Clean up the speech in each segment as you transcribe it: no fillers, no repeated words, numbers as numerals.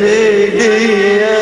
ليلي يا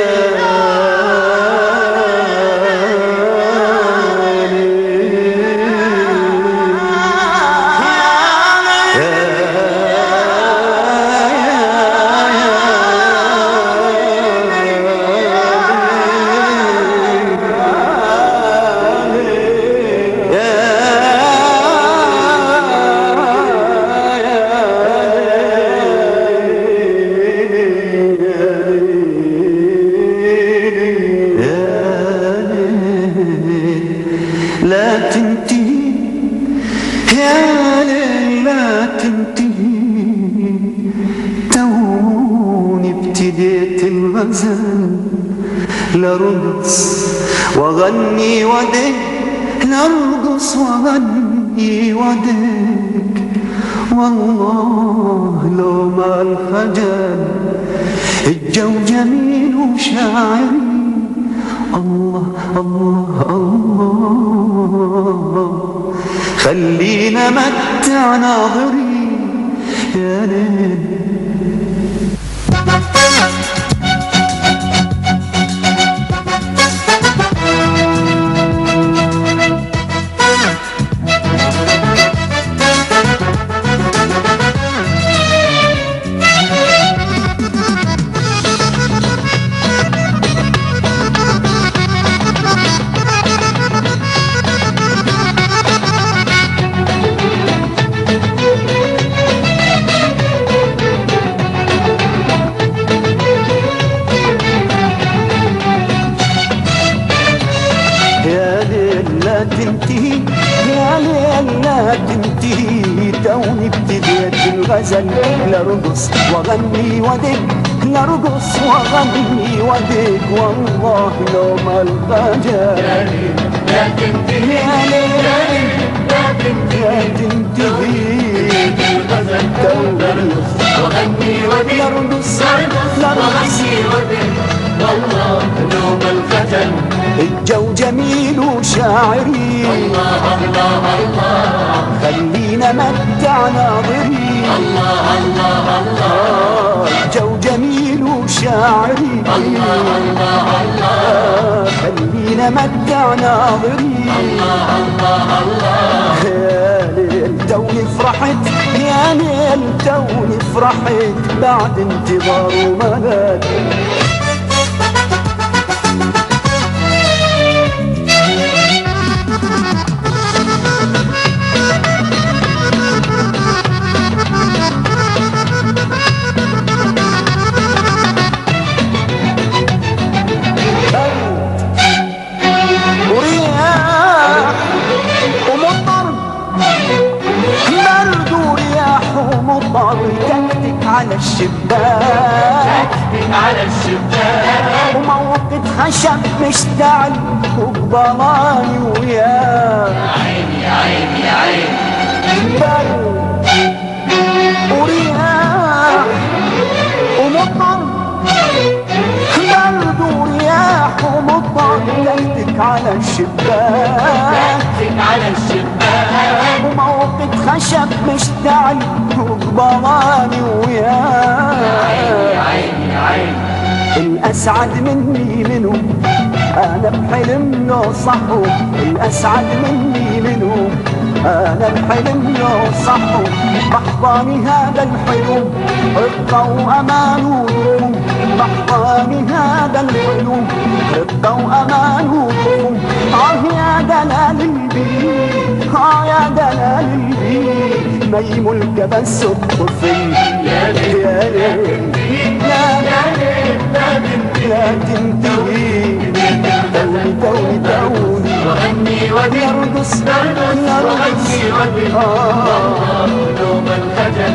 لا تنتهي يا ليل لا تنتهي، توني ابتديت الغزل لرقص واغني ودك، لارقص واغني ودك، والله لو ما الخجل الجو جميل وشاعري، الله الله الله خلينا متع ناظري يا ليل. لا تنتهي يا ليل لا تنتهي، توني ابتديت الغزل لارقص واغني ودك، لارقص واغني ودك، والله لو ما الخجل يا ليل لا تنتهي، يا ليل لا تنتهي الغزل لارقص واغني ودك، لارقص واغني ودك، والله لو ما الخجل الجو جميل وشاعري، الله الله الله خلينا متع ناظري، الله الله الله الجو جميل وشاعري، الله الله الله خلينا متع ناظري، الله الله الله يا ليل توني فرحت، يا ليل توني فرحت بعد انتظار وملل. تكتك على الشباك، تكتك على الشباك، وموقد خشب مشتعل وقبلاني وياك، يا عيني يا عيني يا عيني، برد ورياح ومطر، برد ورياح ومطر، تكتك على الشباك، تكتك على الشباك، وموقد خشب مشتعل وقبلاني وياك، يا عيني يا عيني، الأسعد مني منه أنا بحلم لو صحو، الأسعد مني منه أنا بحلم لو صحو، بحضاني هذا الحلم رقة وأمان ودفو، بحضاني هذا الحلم رقة وأمان ودفو، يا دلال البيت يا دلال البيت، ما يملك بس الطفل يا ليل يا ليل لا تنتهي، توني توني توني وغني ودي، نرقص وغني ودي، يوم الخجل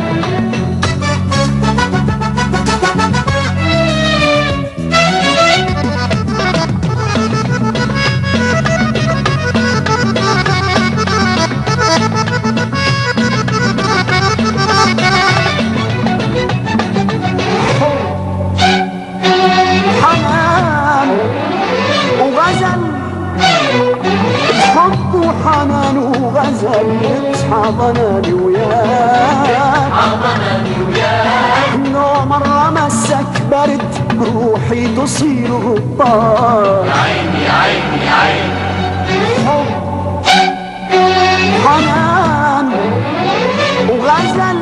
حنان وغزل حضناني وياك، حضناني وياك، لو مرة مسك برد روحي تصير غبار. عيني عيني عيني حب حنان وغزل،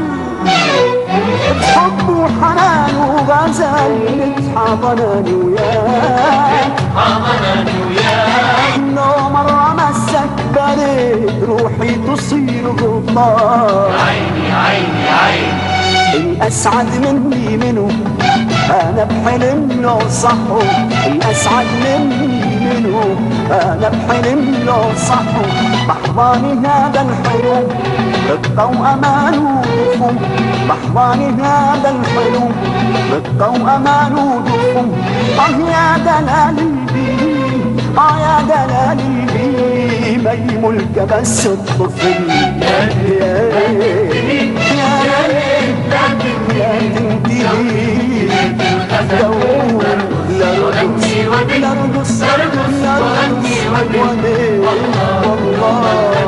بحب وحنان وغزل نتحضناني وياك، حضناني وياك. لو مرة مسك برد روحي تصير غبار. عيني عيني عيني الأسعد مني منه أنا بحلم لو صحو، الأسعد مني منه أنا بحلم لو صحو. بحضاني هذا الحلم رقة وأمان ودفو، بحضاني هذا الحلم رقة وأمان ودفو. يا دلال البي، يا دلال البي، ما يملك بس الطفل. يا ليل يا ليل لا تنتهي دور لرقص وغني. والله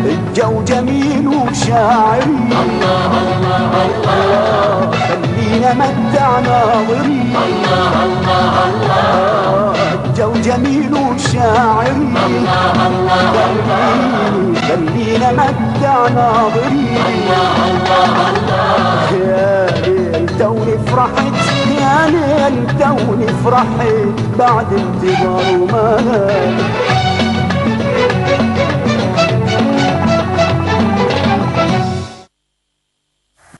الجو جميل وشاعري، الله الله الله خلينا متع ناظري. الله الله الله الجو جميل وشاعري، الله الله خلينا متع ناظري. الله الله الله يا ليل توني فرحت، يا ليل توني فرحت بعد انتظار وملل.